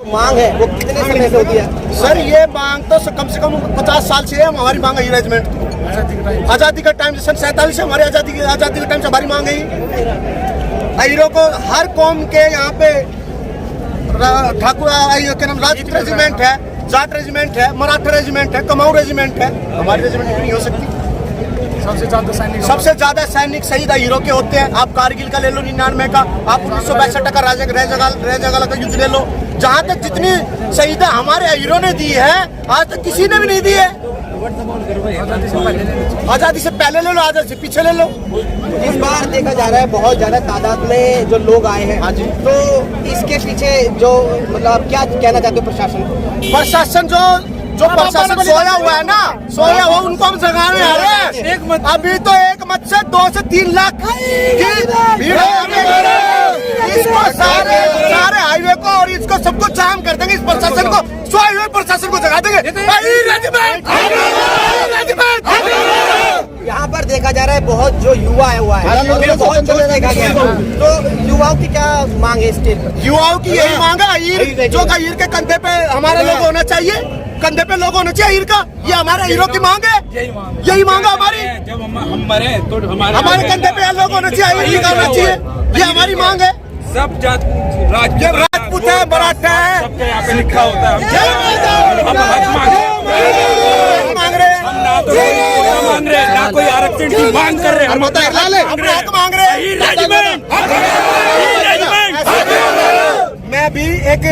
मांग है वो कितने समय से होती है? सर ये मांग तो कम से कम 50 साल से है हमारी मांग है। रेजिमेंट आज़ादी का टाइम सन 47 से हमारी आज़ादी के टाइम से हमारी मांग है। अहीरों को हर कौम के यहाँ पे ठाकुर क्या नाम राजपूत रेजिमेंट है, जाट रेजिमेंट है, मराठा रेजिमेंट है, कमाऊ रेजिमेंट है। हमारी रेजिमेंट नहीं हो सकती। सबसे ज्यादा सैनिक शहीद हीरो के होते हैं। आप कारगिल का ले लो 99 का, आप 1962 का रजगला का युद्ध ले लो। जहाँ तक जितनी शहीदें हमारे हीरो ने दी है आज तक किसी ने भी नहीं दी है। आजादी से पहले ले लो, आजादी से पीछे ले लो। इस बार देखा जा रहा है बहुत ज्यादा तादाद में जो लोग आए हैं। हाँ जी। तो इसके पीछे जो मतलब क्या कहना चाहते हो प्रशासन को? प्रशासन जो प्रशासन सोया हुआ है ना, सोया हुआ उनको हम जगाने आ रहे हैं। अभी तो एक मत से 2 से 3 लाख की भीड़ है। इसको सारे हाईवे को और इसको सबको जाम कर देंगे। इस प्रशासन को सोए हुए प्रशासन को जगा देंगे। यहाँ पर देखा जा रहा है बहुत जो युवा है हुआ है, बहुत जोश देखा गया। तो युवाओं की क्या मांग है? स्टेट युवाओं की यही मांग है जो हीर के कंधे पे हमारे लोग होना चाहिए, कंधे पे लोग होना चाहिए हीर का। ये हमारे हीरो की मांग है, यही मांग है हमारी। जब हम मरे तो हमारे कंधे पे लोग होना चाहिए, हीर होना चाहिए, ये हमारी मांग है। सब जात राजपूत है, मराठा है, सबके यहाँ पे लिखा होता है। हम हक मांग रहे हैं, हम ना तो मांग रहे हैं ना कोई आरक्षण की मांग कर रहे हैं। हम हक मांग रहे हैं। मैं भी एक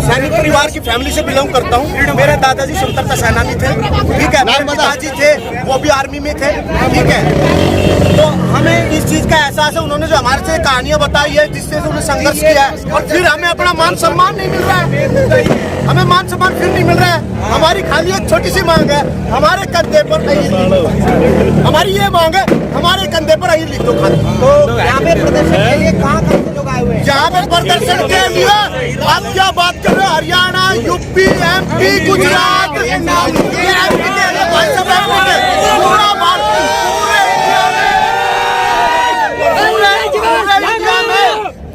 सैनिक परिवार की फैमिली से बिलोंग करता हूँ। मेरे दादाजी स्वतंत्रता सेनानी थे, ठीक है। मेरे पिताजी थे वो भी आर्मी में थे, ठीक है। तो हमें इस चीज का एहसास है। उन्होंने जो हमारे से कहानियां बताई है जिससे उन्होंने संघर्ष किया है, और फिर हमें अपना मान सम्मान नहीं मिल रहा है। हमें मान सम्मान फिर नहीं मिल रहा है। हमारी खाली एक छोटी सी मांग है, हमारे कंधे पर हमारी ये मांग है, हमारे कंधे पर अहीर लिख दो खाली। तो यहाँ पे प्रदर्शन के लिए कहाँ से लोग आए हुए हैं? यहाँ पे प्रदर्शन के लिए आप क्या बात कर रहे हो? हरियाणा, यूपी, MP, गुजरात,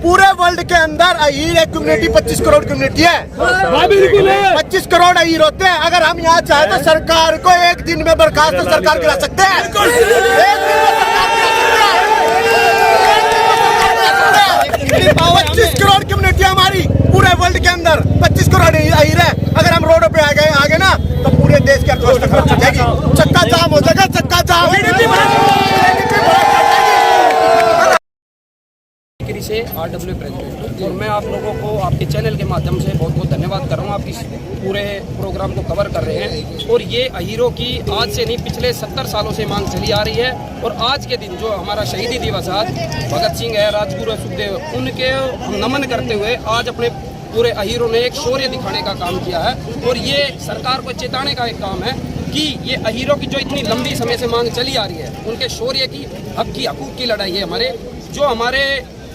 पूरे वर्ल्ड के अंदर अहीर एक कम्युनिटी 25 करोड़ कम्युनिटी है। 25 करोड़ अहीर होते हैं। अगर हम यहाँ चाहे तो सरकार को एक दिन में बर्खास्त सरकार गिरा सकते हैं। 25 करोड़ कम्युनिटी हमारी पूरे वर्ल्ड के अंदर 25 करोड़ अहीर है। अगर हम रोडों पे आ गए ना तो पूरे देश की अर्थव्यवस्था खराब हो जाएगी, चक्का जाम हो जाएगा, चक्का जाम। से RW प्रेसिडेंट, और मैं आप लोगों को आपके चैनल के माध्यम से बहुत बहुत धन्यवाद कर रहा हूँ। आप इस पूरे प्रोग्राम को कवर कर रहे हैं। और ये अहीरों की आज से नहीं पिछले 70 सालों से मांग चली आ रही है। और आज के दिन जो हमारा शहीदी दिवस आज भगत सिंह है, राजगुरु है, सुखदेव, उनके नमन करते हुए आज अपने पूरे अहीरों ने एक शौर्य दिखाने का काम किया है। और ये सरकार को चेताने का एक काम है कि ये अहीरों की जो इतनी लंबी समय से मांग चली आ रही है, उनके शौर्य की हकूक की लड़ाई है। हमारे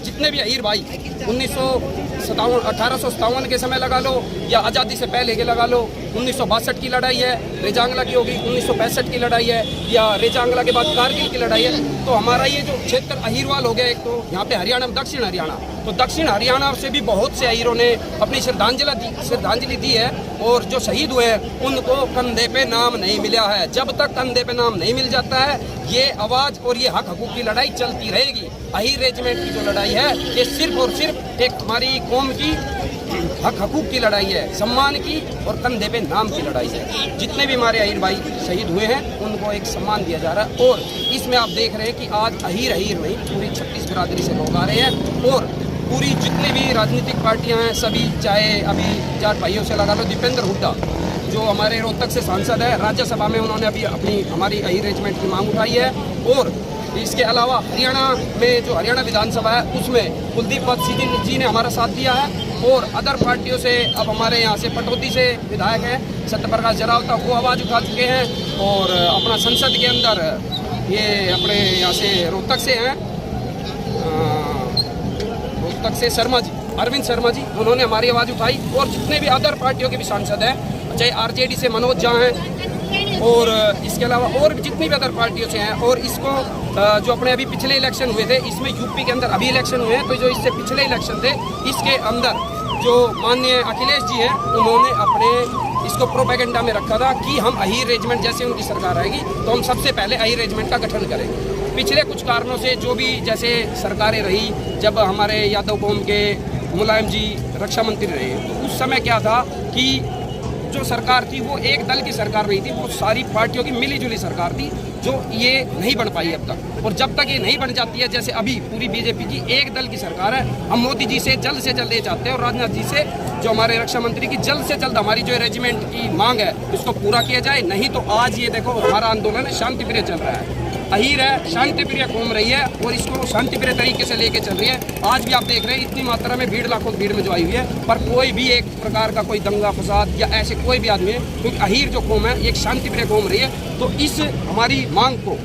जितने भी अहीर भाई 1857 के समय लगा लो या आज़ादी से पहले के लगा लो, 1962 की लड़ाई है, रेजांगला की होगी, 1965 की लड़ाई है, या रेजांगला के बाद कारगिल की लड़ाई है। तो हमारा ये जो क्षेत्र अहीरवाल हो गया, एक तो यहाँ पे हरियाणा में दक्षिण हरियाणा, तो दक्षिण हरियाणा से भी बहुत से अहीरों ने अपनी श्रद्धांजलि दी है। और जो शहीद हुए हैं उनको कंधे पे नाम नहीं मिला है। जब तक कंधे पे नाम नहीं मिल जाता है, ये आवाज़ और ये हकूक की लड़ाई चलती रहेगी। अहीर रेजिमेंट की जो लड़ाई है ये सिर्फ और सिर्फ एक हमारी कौम की हकूक की लड़ाई है, सम्मान की और कंधे पे नाम की लड़ाई है। जितने भी हमारे अहीर भाई शहीद हुए हैं उनको एक सम्मान दिया जा रहा है। और इसमें आप देख रहे हैं कि आज अहीर नहीं, पूरी 36 बिरादरी से लोग आ रहे हैं। और पूरी जितनी भी राजनीतिक पार्टियां हैं सभी, चाहे अभी जाट भाइयों से लगा लो, दीपेंद्र हुड्डा जो हमारे रोहतक से सांसद है, राज्यसभा में उन्होंने अभी हमारी अहीर रेजिमेंट की मांग उठाई है। और इसके अलावा हरियाणा में जो हरियाणा विधानसभा है उसमें कुलदीप सिंह जी ने हमारा साथ दिया है। और अदर पार्टियों से अब हमारे यहाँ से पटौदी से विधायक हैं सत्यप्रकाश जरावता, वो आवाज़ उठा चुके हैं। और अपना संसद के अंदर ये अपने यहाँ से रोहतक से हैं, रोहतक से शर्मा जी, अरविंद शर्मा जी, उन्होंने हमारी आवाज़ उठाई। और जितने भी अदर पार्टियों के भी सांसद हैं, चाहे RJD से मनोज झा हैं और इसके अलावा और भी जितनी भी अदर पार्टियों से हैं। और इसको जो अपने अभी पिछले इलेक्शन हुए थे, इसमें यूपी के अंदर अभी इलेक्शन हुए हैं, तो जो इससे पिछले इलेक्शन थे इसके अंदर जो माननीय अखिलेश जी हैं उन्होंने अपने इसको प्रोपेगेंडा में रखा था कि हम अहीर रेजिमेंट, जैसे उनकी सरकार आएगी तो हम सबसे पहले अहीर रेजिमेंट का गठन करेंगे। पिछले कुछ कारणों से जो भी जैसे सरकारें रही, जब हमारे यादव कौम के मुलायम जी रक्षा मंत्री रहे तो उस समय क्या था कि जो सरकार थी वो एक दल की सरकार नहीं थी, वो सारी पार्टियों की मिलीजुली सरकार थी, जो ये नहीं बन पाई अब तक। और जब तक ये नहीं बन जाती है, जैसे अभी पूरी बीजेपी की एक दल की सरकार है, हम मोदी जी से जल्द ये चाहते हैं और राजनाथ जी से, जो हमारे रक्षा मंत्री की, जल्द से जल्द हमारी जो रेजिमेंट की मांग है इसको पूरा किया जाए। नहीं तो आज ये देखो हमारा आंदोलन है शांति प्रिय चल रहा है, अहीर है, शांति प्रिय घूम रही है और इसको शांति प्रिय तरीके से लेके चल रही है। आज भी आप देख रहे हैं इतनी मात्रा में भीड़, लाखों भीड़ में जो आई हुई है, पर कोई भी एक प्रकार का कोई दंगा फसाद या ऐसे कोई भी आदमी है, क्योंकि अहीर जो कौम है एक शांति प्रिय घूम रही है। तो इस हमारी मांग को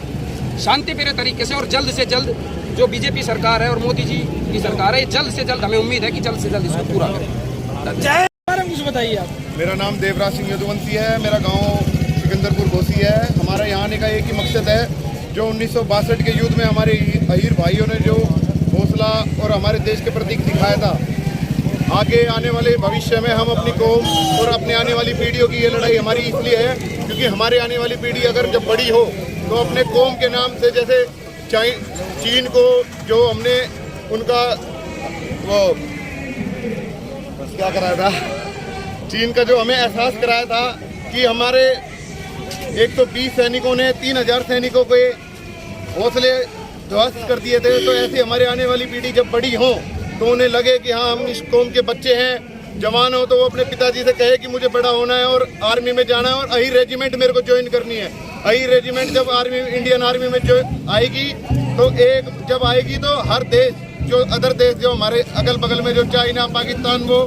शांति प्रिय तरीके से और जल्द से जल्द जो बीजेपी सरकार है और मोदी जी की सरकार है, जल्द से जल्द हमें उम्मीद है कि जल्द से जल्द इसको पूरा करें। कुछ बताइए आप। मेरा नाम देवराज सिंह यदुवंशी है, मेरा गांव सिकंदरपुर घोसी है। हमारा यहाँ आने का एक ही मकसद है, जो 1962 के युद्ध में हमारे अहीर भाइयों ने जो हौसला और हमारे देश के प्रति दिखाया था, आगे आने वाले भविष्य में हम अपनी कौम और अपने आने वाली पीढ़ियों की ये लड़ाई हमारी इसलिए है क्योंकि हमारे आने वाली पीढ़ी अगर जब बड़ी हो तो अपने कौम के नाम से, जैसे चीन को जो हमने उनका वो क्या कराया था, चीन का जो हमें एहसास कराया था कि हमारे 120 सैनिकों ने 3000 सैनिकों के हौसले ध्वस्त कर दिए थे। तो ऐसे हमारे आने वाली पीढ़ी जब बड़ी हो तो उन्हें लगे कि हाँ हम इस कौम के बच्चे हैं, जवान हो तो वो अपने पिताजी से कहे कि मुझे बड़ा होना है और आर्मी में जाना है और अहीर रेजिमेंट मेरे को ज्वाइन करनी है। अहीर रेजिमेंट जब आर्मी, इंडियन आर्मी में जो आएगी तो जब आएगी तो हर देश, जो अदर देश जो हमारे अगल बगल में जो चाइना, पाकिस्तान, वो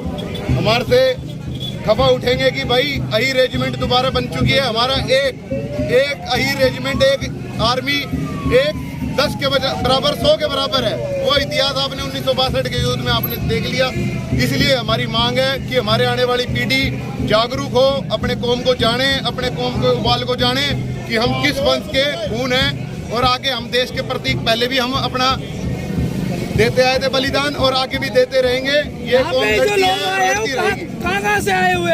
हमारे से खफा उठेंगे कि भाई अहीर रेजिमेंट दोबारा बन चुकी है। हमारा एक अहीर रेजिमेंट, एक आर्मी, एक 10 के बराबर, 100 के बराबर है। वो इतिहास आपने 1962 के युद्ध में आपने देख लिया। इसलिए हमारी मांग है कि हमारे आने वाली पीढ़ी जागरूक हो, अपने कौम को जाने, अपने कौम के उबाल को जाने कि हम किस वंश के खून हैं और आगे हम देश के प्रतीक पहले भी हम अपना देते आए थे बलिदान और आगे भी देते रहेंगे। ये कौम लड़ती है, लड़ती रहेगी। कहाँ से आए हुए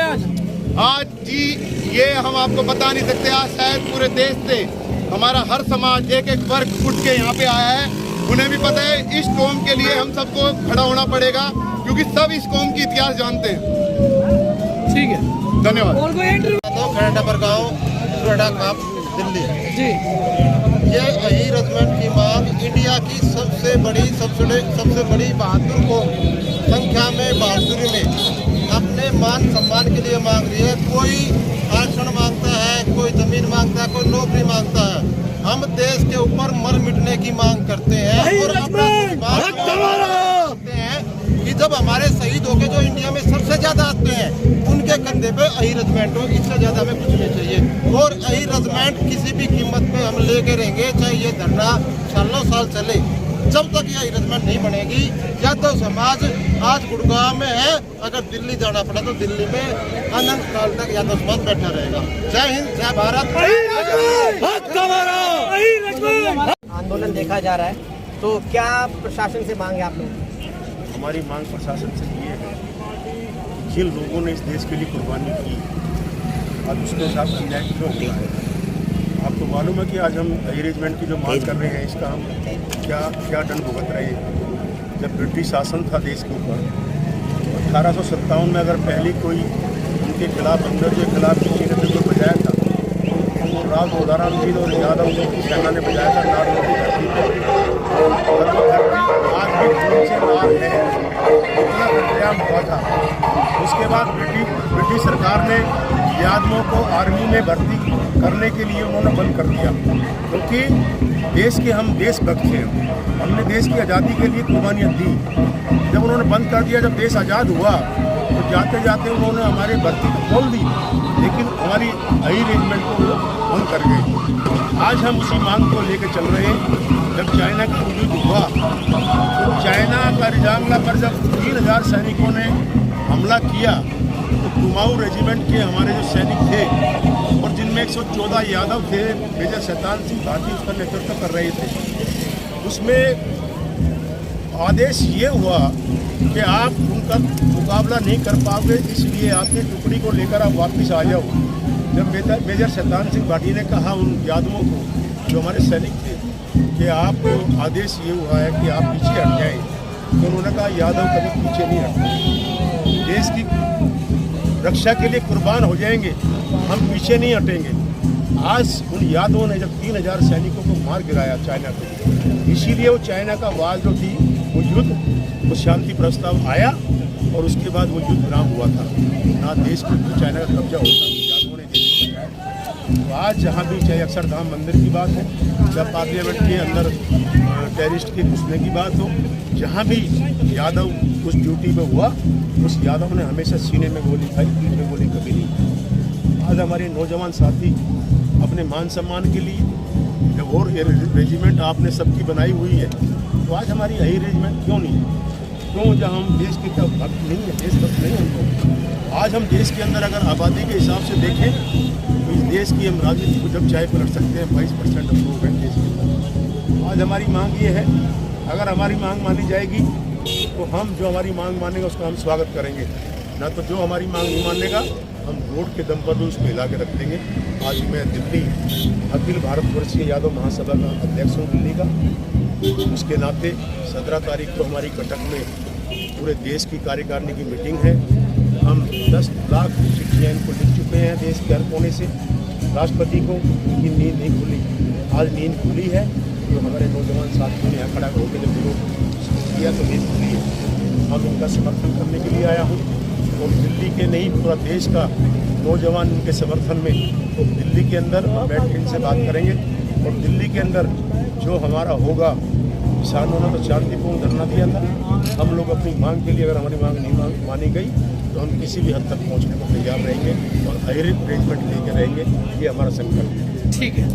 आज जी ये हम आपको बता नहीं सकते। आज शायद पूरे देश से हमारा हर समाज, एक एक वर्ग उठ के यहाँ पे आया है। उन्हें भी पता है इस कौम के लिए हम सबको खड़ा होना पड़ेगा क्योंकि सब इस कौम की इतिहास जानते हैं। ठीक है, धन्यवाद। और कोई इंटरव्यू? खैरटापर गाँव, दिल्ली जी। ये अहीर रेजिमेंट की मांग इंडिया की सबसे बड़ी बहादुर को संख्या में, बहादुरी में अपने मान सम्मान के लिए मांग रही है। कोई आरक्षण मांगता है, कोई जमीन मांगता है, कोई नौकरी मांगता है। हम देश के ऊपर मर मिटने की मांग करते हैं और अपना करते हैं कि जब हमारे शहीद होके जो इंडिया में सबसे ज्यादा आते हैं उनके कंधे पे अहीर रेजिमेंट हो, इससे ज्यादा हमें कुछ नहीं चाहिए। और अहीर रेजिमेंट किसी भी कीमत पे हम लेके रहेंगे, चाहे ये धरना सालों साल चले, जब तक ये रेजिमेंट नहीं बनेगी। यादव समाज आज गुड़गांव में है, अगर दिल्ली जाना पड़ा तो दिल्ली में अनंत काल तक यादव समाज बैठा रहेगा। जय हिंद, जय भारत। आंदोलन देखा जा रहा है, तो क्या प्रशासन से मांग है आप लोग? हमारी मांग प्रशासन से ये है, जिन लोगों ने इस देश के लिए कुर्बानी की, आज उसके साथ अन्याय क्यों हो रहा है? आपको मालूम है कि आज हम अहीर रेजिमेंट की जो मांग कर रहे हैं, इसका हम क्या दंड भुगत रहे हैं। जब ब्रिटिश शासन था देश के ऊपर, 1857 में अगर पहले कोई उनके खिलाफ, अंग्रेजों के खिलाफ किसी ने बिल्कुल बजाया था, तो राव गोदाराम जी और यादव की सेना ने बजाया था नारनौल की धरती पर। और वो धरती आज भी खून से लाल है, इतना कत्लेआम हुआ था। उसके बाद ब्रिटिश सरकार ने यादवों को आर्मी में भर्ती करने के लिए उन्होंने बंद कर दिया, क्योंकि देश के हम देशभक्त हैं, हमने देश की आज़ादी के लिए कुर्बानियाँ दी। जब उन्होंने बंद कर दिया, जब देश आज़ाद हुआ, तो जाते जाते उन्होंने हमारी भर्ती खोल दी, लेकिन हमारी अहीर रेजिमेंट को बंद कर गए। आज हम उसी मांग को लेकर चल रहे हैं। जब चाइना का युद्ध हुआ तो चाइना का रिजांगला पर जब 3000 सैनिकों ने हमला किया, तो कुमाऊं रेजिमेंट के हमारे जो सैनिक थे और जिनमें 114 यादव थे, मेजर शैतान सिंह भारती उसका नेतृत्व कर रहे थे। उसमें आदेश ये हुआ कि आप उनका मुकाबला नहीं कर पाओगे, इसलिए आपकी टुकड़ी को लेकर आप वापस आ जाओ। जब मेजर शैतान सिंह भाटी ने कहा उन यादवों को जो हमारे सैनिक थे कि आपको आदेश ये हुआ है कि आप पीछे हट जाएं, तो उन्होंने कहा यादव कभी पीछे नहीं हटते, देश की रक्षा के लिए कुर्बान हो जाएंगे, हम पीछे नहीं हटेंगे। आज उन यादवों ने जब 3000 सैनिकों को मार गिराया चाइना को, इसीलिए वो चाइना का वार जो थी वो युद्ध, वो शांति प्रस्ताव आया और उसके बाद वो युद्ध विराम हुआ था। ना देश के ऊपर चाइना का कब्जा होता, यादवों ने देश को बचाया। तो आज जहाँ भी चाहे अक्षरधाम मंदिर की बात हो, जब पार्लियामेंट के अंदर टेररिस्ट के घुसने की बात हो, जहाँ भी यादव उस ड्यूटी पे हुआ, उस यादव ने हमेशा सीने में गोली खाई, पीठ में गोली कभी नहीं। आज हमारे नौजवान साथी अपने मान सम्मान के लिए जब और रेजिमेंट आपने सबकी बनाई हुई है, तो आज हमारी यही रेजिमेंट क्यों नहीं है? क्यों जहाँ हम देश के क्या भक्त नहीं है, देशभक्त नहीं हमको? आज हम देश के अंदर अगर आबादी के हिसाब से देखें तो इस देश की हम राजनीति को जब चाहे पलट सकते हैं। 22% हम लोग हैं देश के अंदर। आज हमारी मांग ये है, अगर हमारी मांग मानी जाएगी तो हम जो हमारी मांग मानेगा उसका हम स्वागत करेंगे, ना तो जो हमारी मांग नहीं मानेगा हम वोट के दम पर भी उसको हिला के रख देंगे। आज मैं दिल्ली अखिल भारतवर्षीय यादव महासभा का अध्यक्ष हूँ दिल्ली का। उसके नाते 17 तारीख को हमारी कटक में पूरे देश की कार्यकारिणी की मीटिंग है। हम 10 लाख चिट्ठियाँ इनको लिख चुके हैं देश के हर कोने से। राष्ट्रपति को उनकी नींद नहीं खुली, आज नींद खुली है। जो हमारे नौजवान साथियों ने यहाँ खड़ा होकर जब विरोध किया तो नींद खुली है। हम इनका समर्थन करने के लिए आया हूँ और दिल्ली के नहीं पूरा देश का नौजवान इनके समर्थन में तो दिल्ली के अंदर बैठ के इनसे बात करेंगे। और दिल्ली के अंदर जो हमारा होगा, किसानों ने तो शांतिपूर्ण धरना दिया था। हम लोग अपनी मांग के लिए, अगर हमारी मांग नहीं मानी गई तो हम किसी भी हद तक पहुंचने को तैयार रहेंगे और हायर रेजिमेंट लेके रहेंगे। ये हमारा संकल्प है। ठीक है।